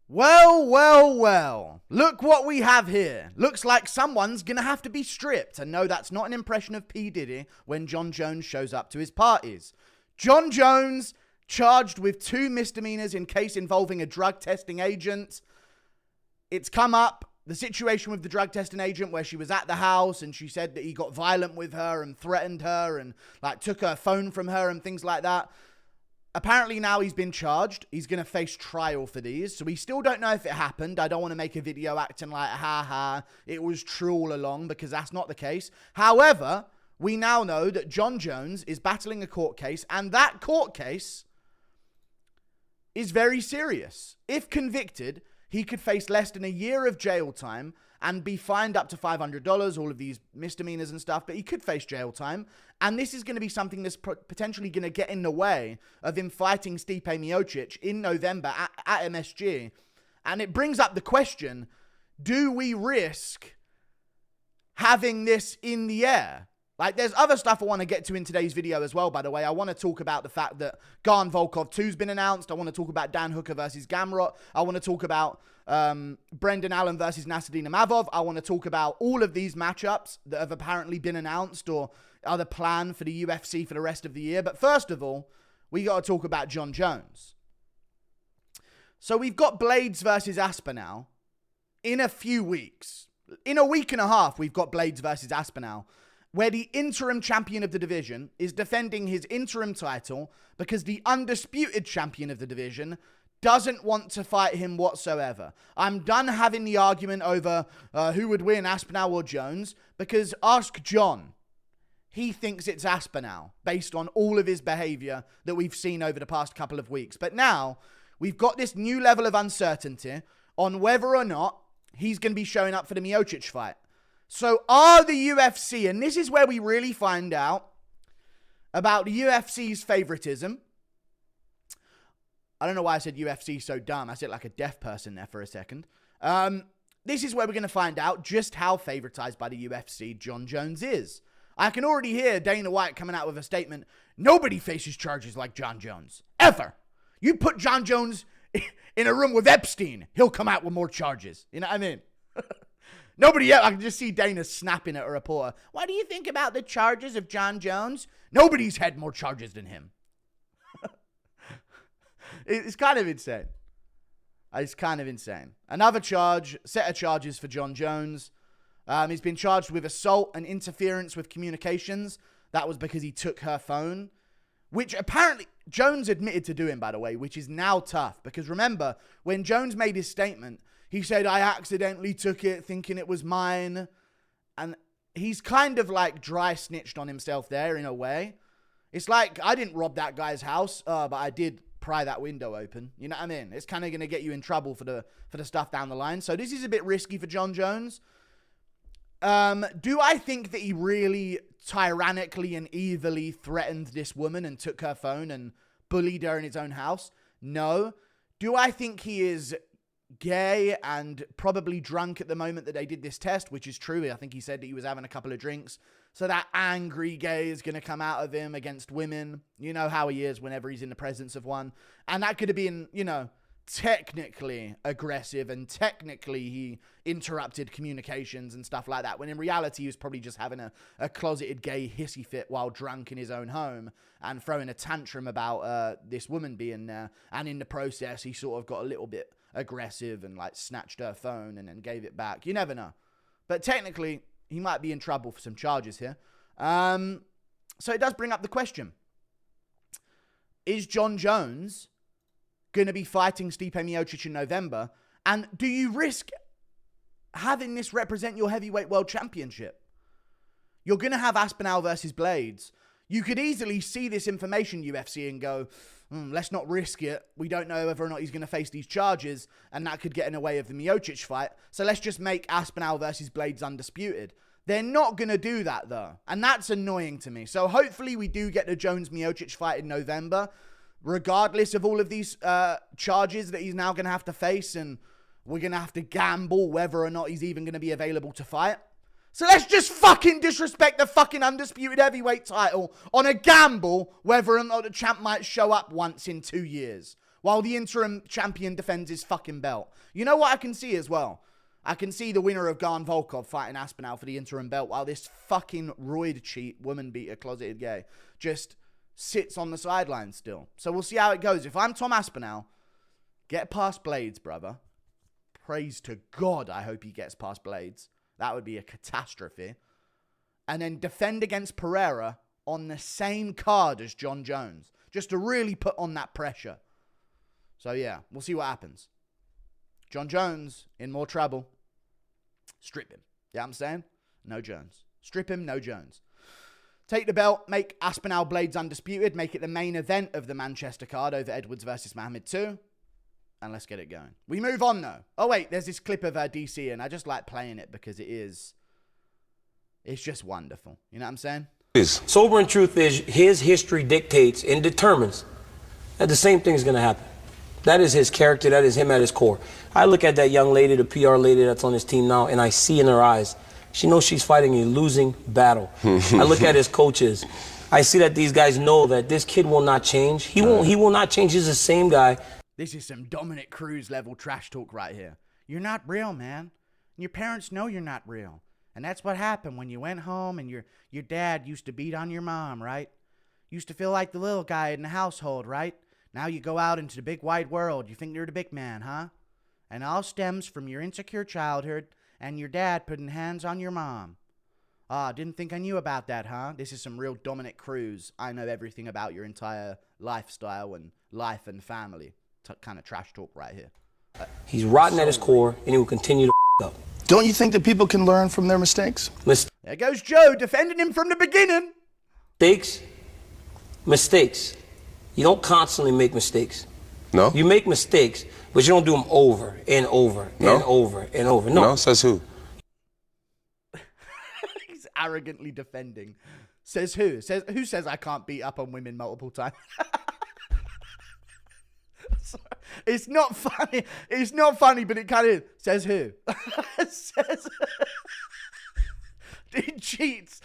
Well, well, well. Look what we have here. Looks like someone's gonna have to be stripped. And no, that's not an impression of P. Diddy when Jon Jones shows up to his parties. Jon Jones charged with 2 misdemeanors in case involving a drug testing agent. It's come up, the situation with the drug testing agent where she was at the house and she said that he got violent with her and threatened her and took her phone from her and things like that. Apparently now he's been charged. He's going to face trial for these. So we still don't know if it happened. I don't want to make a video acting like, it was true all along, because that's not the case. However, we now know that Jon Jones is battling a court case, and that court case is very serious. If convicted, he could face less than a year of jail time and be fined up to $500, all of these misdemeanors and stuff, but he could face jail time. And this is going to be something that's potentially going to get in the way of him fighting Stipe Miocic in November at MSG. And it brings up the question, do we risk having this in the air? There's other stuff I want to get to in today's video as well, by the way. I want to talk about the fact that Gane Volkov 2's been announced. I want to talk about Dan Hooker versus Gamrot. I want to talk about Brendan Allen versus Nasruddin Imavov. I want to talk about all of these matchups that have apparently been announced or are the plan for the UFC for the rest of the year. But first of all, we got to talk about Jon Jones. So we've got Blades versus Aspinall in a few weeks. In a week and a half, we've got Blades versus Aspinall, where the interim champion of the division is defending his interim title because the undisputed champion of the division doesn't want to fight him whatsoever. I'm done having the argument over who would win, Aspinall or Jones, because ask Jon. He thinks it's Aspinall based on all of his behavior that we've seen over the past couple of weeks. But now we've got this new level of uncertainty on whether or not he's going to be showing up for the Miocic fight. So are the UFC, and this is where we really find out about the UFC's favoritism. I don't know why I said UFC so dumb. I said like a deaf person there for a second. This is where we're going to find out just how favoritized by the UFC Jon Jones is. I can already hear Dana White coming out with a statement. Nobody faces charges like Jon Jones. Ever. You put Jon Jones in a room with Epstein, he'll come out with more charges. You know what I mean? Nobody else. I can just see Dana snapping at a reporter. What do you think about the charges of Jon Jones? Nobody's had more charges than him. It's kind of insane. It's kind of insane. Another set of charges for Jon Jones. He's been charged with assault and interference with communications. That was because he took her phone, which apparently Jones admitted to doing, by the way, which is now tough. Because remember, when Jones made his statement, he said, I accidentally took it thinking it was mine. And he's kind of dry snitched on himself there in a way. It's like, I didn't rob that guy's house, but I did pry that window open. You know what I mean? It's kind of going to get you in trouble for the stuff down the line. So this is a bit risky for Jon Jones. Do I think that he really tyrannically and evilly threatened this woman and took her phone and bullied her in his own house? No. Do I think he is gay and probably drunk at the moment that they did this test, which is true? I think he said that he was having a couple of drinks. So that angry gay is going to come out of him against women. You know how he is whenever he's in the presence of one. And that could have been, technically aggressive and technically he interrupted communications and stuff like that, when in reality he was probably just having a closeted gay hissy fit while drunk in his own home and throwing a tantrum about this woman being there. And in the process, he sort of got a little bit aggressive and snatched her phone and then gave it back. You never know. But technically, he might be in trouble for some charges here. So it does bring up the question. Is Jon Jones going to be fighting Stipe Miocic in November? And do you risk having this represent your heavyweight world championship? You're going to have Aspinall versus Blades. You could easily see this information, UFC, and go, let's not risk it. We don't know whether or not he's going to face these charges, and that could get in the way of the Miocic fight. So let's just make Aspinall versus Blades undisputed. They're not going to do that, though. And that's annoying to me. So hopefully we do get the Jones-Miocic fight in November, regardless of all of these charges that he's now going to have to face, and we're going to have to gamble whether or not he's even going to be available to fight. So let's just fucking disrespect the fucking undisputed heavyweight title on a gamble whether or not the champ might show up once in 2 years. while the interim champion defends his fucking belt. You know what I can see as well? I can see the winner of Gane Volkov fighting Aspinall for the interim belt while this fucking roid cheat, woman beater, closeted gay, just sits on the sidelines still. So we'll see how it goes. If I'm Tom Aspinall, get past Blades, brother. Praise to God, I hope he gets past Blades. That would be a catastrophe. And then defend against Pereira on the same card as Jon Jones, just to really put on that pressure. So yeah, we'll see what happens. Jon Jones in more trouble. Strip him. You know what I'm saying? No Jones. Strip him, no Jones. Take the belt, make Aspinall Blades undisputed, make it the main event of the Manchester card over Edwards versus Mohammed 2. And let's get it going. We move on though. Oh wait, there's this clip of DC and I just like playing it because it's just wonderful. You know what I'm saying? Sobering truth is his history dictates and determines that the same thing is going to happen. That is his character. That is him at his core. I look at that young lady, the PR lady that's on his team now, and I see in her eyes, she knows she's fighting a losing battle. I look at his coaches. I see that these guys know that this kid will not change. He will not change. He's the same guy. This is some Dominic Cruz level trash talk right here. You're not real, man. Your parents know you're not real. And that's what happened when you went home and your dad used to beat on your mom, right? Used to feel like the little guy in the household, right? Now you go out into the big wide world. You think you're the big man, huh? And all stems from your insecure childhood and your dad putting hands on your mom. Didn't think I knew about that, huh? This is some real Dominic Cruz. I know everything about your entire lifestyle and life and family. Kind of trash talk right here. He's rotten at his core, and he will continue to up. Don't you think that people can learn from their mistakes? There goes Joe defending him from the beginning. Mistakes. You don't constantly make mistakes. No? You make mistakes, but you don't do them over and over and over and over. No. Says who? He's arrogantly defending. Says who? Who says I can't beat up on women multiple times? It's not funny. It's not funny, but it kind of says who? Says he cheats.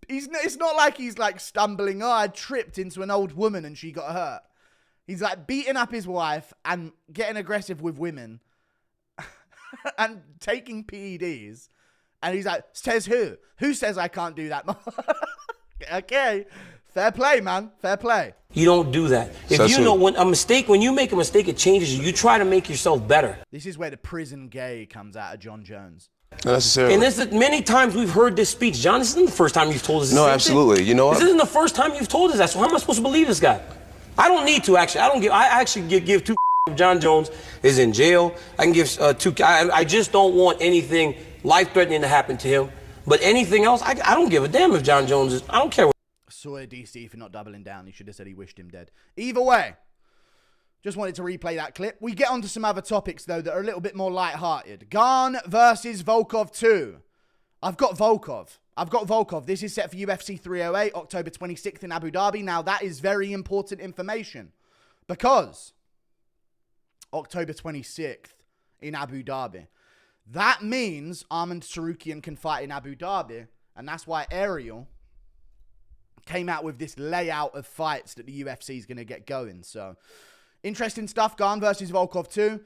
It's not like he's like stumbling. Oh, I tripped into an old woman and she got hurt. He's like beating up his wife and getting aggressive with women and taking PEDs. And he's like, says who? Who says I can't do that? Okay. Fair play, man. Fair play. You don't do that. If you know when you make a mistake, it changes you. You try to make yourself better. This is where the prison gay comes out of Jon Jones. Not necessarily. And this is, many times we've heard this speech. John, this isn't the first time you've told us this. No, absolutely. You know what? This isn't the first time you've told us that. So how am I supposed to believe this guy? I don't need to, actually. I actually give two if Jon Jones is in jail. I can give two. I just don't want anything life-threatening to happen to him. But anything else, I don't give a damn if Jon Jones is. I don't care. Sorry, DC, for not doubling down. He should have said he wished him dead. Either way, just wanted to replay that clip. We get on to some other topics, though, that are a little bit more lighthearted. Gane versus Volkov 2. I've got Volkov. This is set for UFC 308, October 26th in Abu Dhabi. Now, that is very important information because October 26th in Abu Dhabi. That means Arman Tsarukyan can fight in Abu Dhabi, and that's why Ariel came out with this layout of fights that the UFC is going to get going. So, interesting stuff. Gane versus Volkov 2.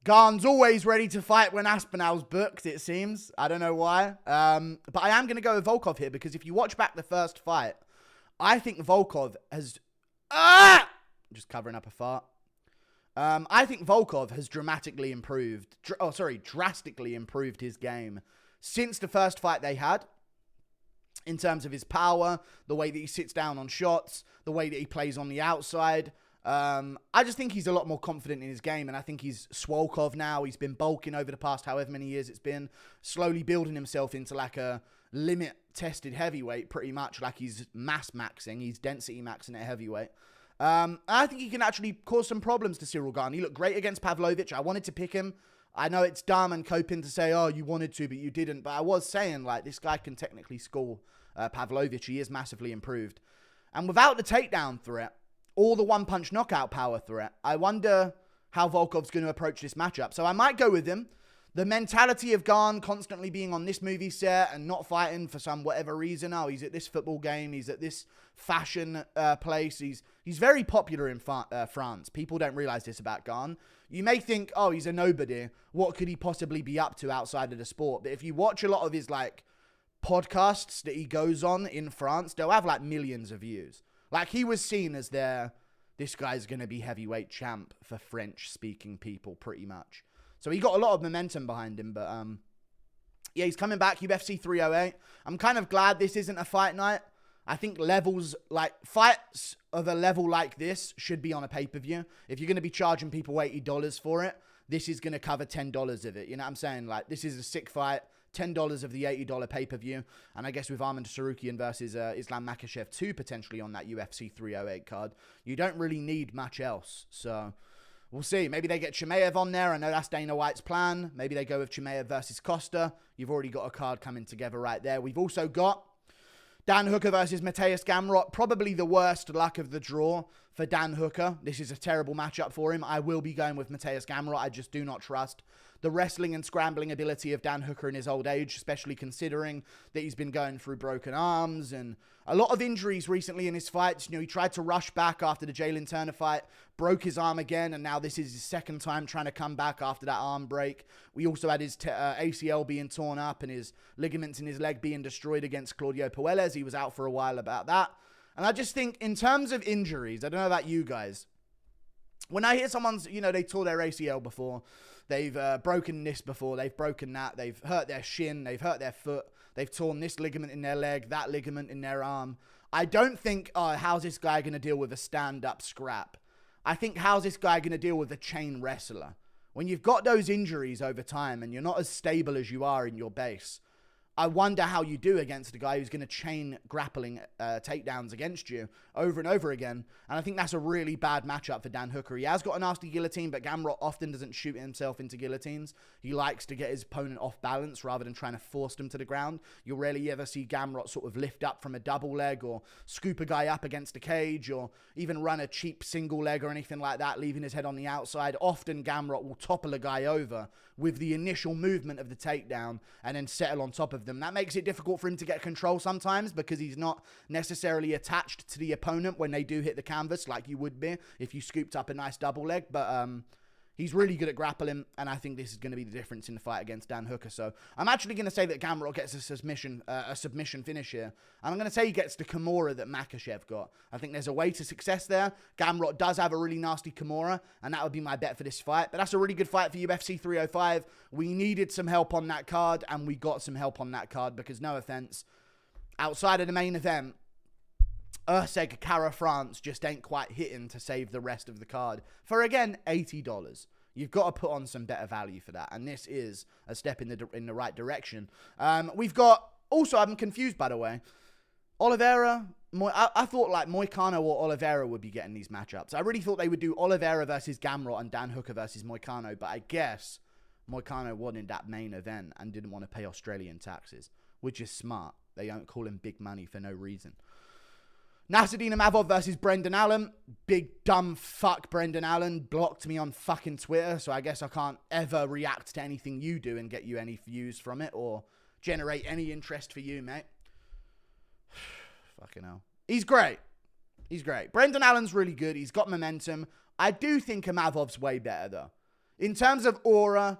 Gane's always ready to fight when Aspinall's booked, it seems. I don't know why. But I am going to go with Volkov here because if you watch back the first fight, I think Volkov has... just covering up a fart. I think Volkov has drastically improved his game since the first fight they had. In terms of his power, the way that he sits down on shots, the way that he plays on the outside. I just think he's a lot more confident in his game, and I think he's Swolkov now. He's been bulking over the past however many years it's been, slowly building himself into like a limit-tested heavyweight, pretty much like he's mass-maxing. He's density maxing at heavyweight. I think he can actually cause some problems to Cyril Gane. He looked great against Pavlovich. I wanted to pick him. I know it's dumb and coping to say, oh, you wanted to, but you didn't. But I was saying, like, this guy can technically score Pavlovich. He is massively improved. And without the takedown threat or the one-punch knockout power threat, I wonder how Volkov's going to approach this matchup. So I might go with him. The mentality of Gane constantly being on this movie set and not fighting for some whatever reason. Oh, he's at this football game. He's at this fashion place. He's very popular in France. People don't realize this about Gane. You may think, oh, he's a nobody. What could he possibly be up to outside of the sport? But if you watch a lot of his like podcasts that he goes on in France, they'll have like millions of views. Like he was seen as this guy's going to be heavyweight champ for French speaking people pretty much. So he got a lot of momentum behind him, but yeah, he's coming back, UFC 308. I'm kind of glad this isn't a fight night. I think levels, like fights of a level like this should be on a pay-per-view. If you're going to be charging people $80 for it, this is going to cover $10 of it. You know what I'm saying? Like, this is a sick fight. $10 of the $80 pay-per-view. And I guess with Arman Tsarukyan versus Islam Makhachev 2 potentially on that UFC 308 card, you don't really need much else. So we'll see. Maybe they get Chimaev on there. I know that's Dana White's plan. Maybe they go with Chimaev versus Costa. You've already got a card coming together right there. We've also got Dan Hooker versus Mateusz Gamrot. Probably the worst luck of the draw for Dan Hooker. This is a terrible matchup for him. I will be going with Mateusz Gamrot. I just do not trust the wrestling and scrambling ability of Dan Hooker in his old age, especially considering that he's been going through broken arms and a lot of injuries recently in his fights. You know, he tried to rush back after the Jalen Turner fight, broke his arm again, and now this is his second time trying to come back after that arm break. We also had his ACL being torn up and his ligaments in his leg being destroyed against Claudio Puelles. He was out for a while about that. And I just think in terms of injuries, I don't know about you guys, when I hear someone's, you know, they tore their ACL before, they've broken this before, they've broken that, they've hurt their shin, they've hurt their foot, they've torn this ligament in their leg, that ligament in their arm. I don't think, oh, how's this guy going to deal with a stand-up scrap? I think, how's this guy going to deal with a chain wrestler? When you've got those injuries over time and you're not as stable as you are in your base, I wonder how you do against a guy who's going to chain grappling takedowns against you over and over again. And I think that's a really bad matchup for Dan Hooker. He has got a nasty guillotine, but Gamrot often doesn't shoot himself into guillotines. He likes to get his opponent off balance rather than trying to force them to the ground. You'll rarely ever see Gamrot sort of lift up from a double leg or scoop a guy up against a cage or even run a cheap single leg or anything like that, leaving his head on the outside. Often Gamrot will topple a guy over with the initial movement of the takedown and then settle on top of them. That makes it difficult for him to get control sometimes because he's not necessarily attached to the opponent when they do hit the canvas like you would be if you scooped up a nice double leg. But he's really good at grappling, and I think this is going to be the difference in the fight against Dan Hooker. So I'm actually going to say that Gamrot gets a submission finish here. And I'm going to say he gets the Kimura that Makhachev got. I think there's a way to success there. Gamrot does have a really nasty Kimura, and that would be my bet for this fight. But that's a really good fight for UFC 305. We needed some help on that card, and we got some help on that card because, no offense, outside of the main event, Urseg Kara France just ain't quite hitting to save the rest of the card for, again, $80. You've got to put on some better value for that, and this is a step in the right direction. We've got, also, I'm confused, by the way, Oliveira, I thought like Moicano or Oliveira would be getting these matchups. I really thought they would do Oliveira versus Gamrot and Dan Hooker versus Moicano, but I guess Moicano wanted that main event and didn't want to pay Australian taxes, which is smart. They don't call him big money for no reason. Nasruddin Imavov versus Brendan Allen. Big dumb fuck Brendan Allen blocked me on fucking Twitter, so I guess I can't ever react to anything you do and get you any views from it or generate any interest for you, mate. Fucking hell. He's great. He's great. Brendan Allen's really good. He's got momentum. I do think Imavov's way better, though. In terms of aura,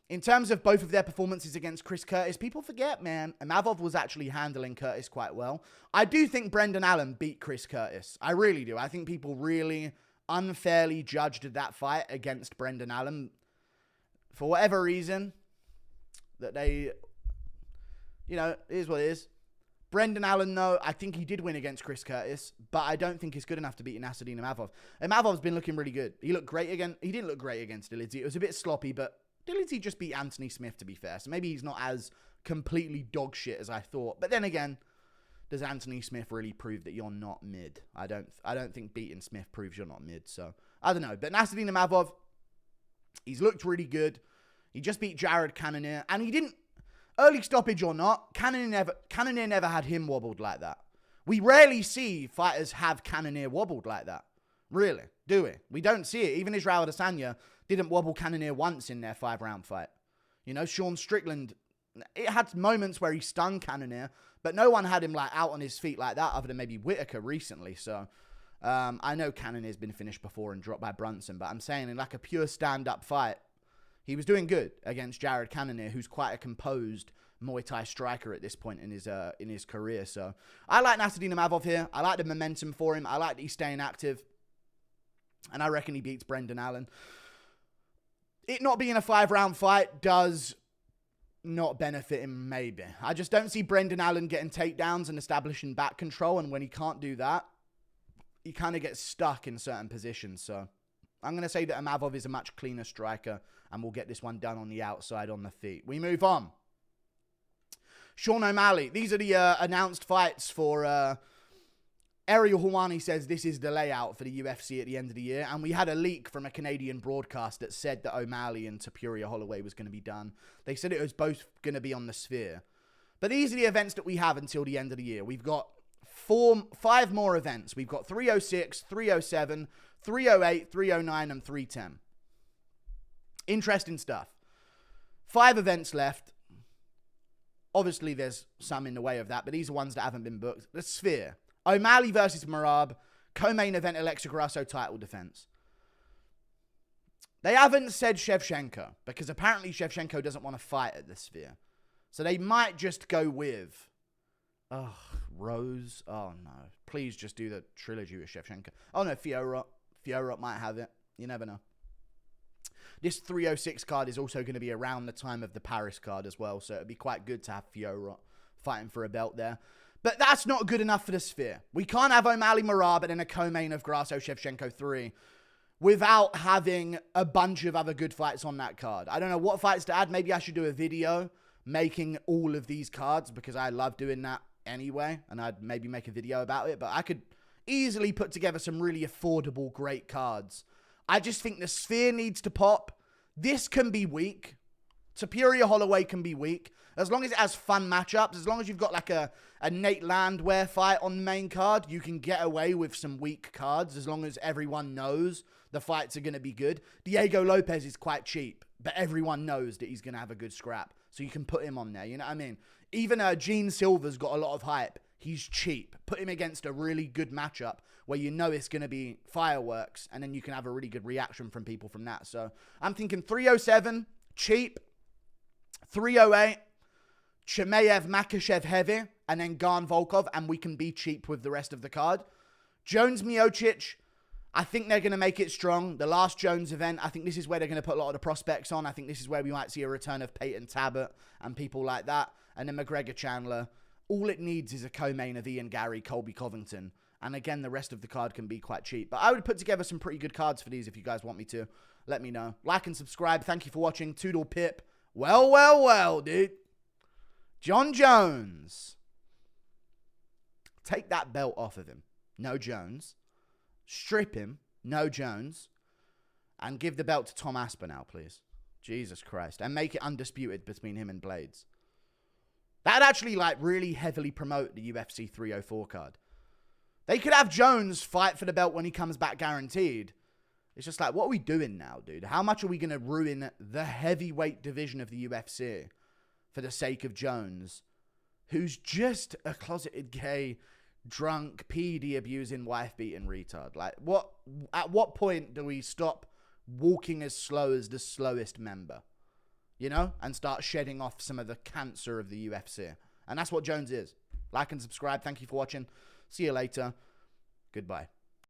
in terms of both of their performances against Chris Curtis, people forget, man, Imavov was actually handling Curtis quite well. I do think Brendan Allen beat Chris Curtis. I really do. I think people really unfairly judged that fight against Brendan Allen for whatever reason that they, you know, it is what it is. Brendan Allen, though, I think he did win against Chris Curtis, but I don't think he's good enough to beat Nasruddin Imavov. Imavov's been looking really good. He looked great again. He didn't look great against Dvalishvili. It was a bit sloppy, but Dvalishvili just beat Anthony Smith, to be fair. So maybe he's not as completely dog shit as I thought. But then again, does Anthony Smith really prove that you're not mid? I don't think beating Smith proves you're not mid. So I don't know. But Nasruddin Imavov, he's looked really good. He just beat Jared Cannonier, and he didn't. Early stoppage or not, Cannonier never had him wobbled like that. We rarely see fighters have Cannonier wobbled like that. Really, do we? We don't see it. Even Israel Adesanya didn't wobble Cannonier once in their 5-round fight. You know, Sean Strickland, it had moments where he stung Cannonier, but no one had him like out on his feet like that other than maybe Whitaker recently. So I know Cannonier's been finished before and dropped by Brunson, but I'm saying in like a pure stand-up fight, he was doing good against Jared Cannonier, who's quite a composed Muay Thai striker at this point in his career. So I like Nasruddin Imavov here. I like the momentum for him. I like that he's staying active. And I reckon he beats Brendan Allen. It not being a 5-round fight does not benefit him, maybe. I just don't see Brendan Allen getting takedowns and establishing back control. And when he can't do that, he kind of gets stuck in certain positions. So I'm going to say that Imavov is a much cleaner striker and we'll get this one done on the outside on the feet. We move on. Sean O'Malley. These are the announced fights for... Ariel Helwani says this is the layout for the UFC at the end of the year. And we had a leak from a Canadian broadcast that said that O'Malley and Topuria Holloway was going to be done. They said it was both going to be on the Sphere. But these are the events that we have until the end of the year. We've got 5 more events. We've got 306, 307, 308, 309, and 310. Interesting stuff. 5 events left. Obviously, there's some in the way of that, but these are ones that haven't been booked. The Sphere. O'Malley versus Merab. Co-main event Alexa Grasso title defense. They haven't said Shevchenko, because apparently Shevchenko doesn't want to fight at the Sphere. So they might just go with... Oh, Rose. Oh, no. Please just do the trilogy with Shevchenko. Oh, no, Fiorot. Fiorot might have it. You never know. This 306 card is also going to be around the time of the Paris card as well, so it'd be quite good to have Fiorot fighting for a belt there. But that's not good enough for the Sphere. We can't have O'Malley Merab and then a co-main of Grasso Shevchenko 3 without having a bunch of other good fights on that card. I don't know what fights to add. Maybe I should do a video making all of these cards because I love doing that anyway, and I'd maybe make a video about it. But I could easily put together some really affordable, great cards. I just think the Sphere needs to pop. This can be weak. Topuria Holloway can be weak. As long as it has fun matchups, as long as you've got like a Nate Landwehr fight on the main card, you can get away with some weak cards as long as everyone knows the fights are going to be good. Diego Lopez is quite cheap, but everyone knows that he's going to have a good scrap. So you can put him on there, you know what I mean? Even Gene Silver's got a lot of hype. He's cheap. Put him against a really good matchup where you know it's going to be fireworks, and then you can have a really good reaction from people from that. So I'm thinking 307, cheap. 308, Chimaev, Makhachev heavy, and then Gane Volkov, and we can be cheap with the rest of the card. Jones Miocic, I think they're going to make it strong. The last Jones event, I think this is where they're going to put a lot of the prospects on. I think this is where we might see a return of Peyton Tabott and people like that. And then McGregor Chandler. All it needs is a co-main of Ian Gary, Colby Covington. And again, the rest of the card can be quite cheap. But I would put together some pretty good cards for these if you guys want me to. Let me know. Like and subscribe. Thank you for watching. Toodle Pip. Well, dude. Jon Jones. Take that belt off of him. No Jones. Strip him. No Jones. And give the belt to Tom Aspinall, please. Jesus Christ. And make it undisputed between him and Blades. That'd actually, like, really heavily promote the UFC 304 card. They could have Jones fight for the belt when he comes back guaranteed. It's just like, what are we doing now, dude? How much are we going to ruin the heavyweight division of the UFC for the sake of Jones, who's just a closeted gay, drunk, PD abusing, wife beating retard? Like, at what point do we stop walking as slow as the slowest member, you know, and start shedding off some of the cancer of the UFC? And that's what Jones is. Like and subscribe. Thank you for watching. See you later. Goodbye.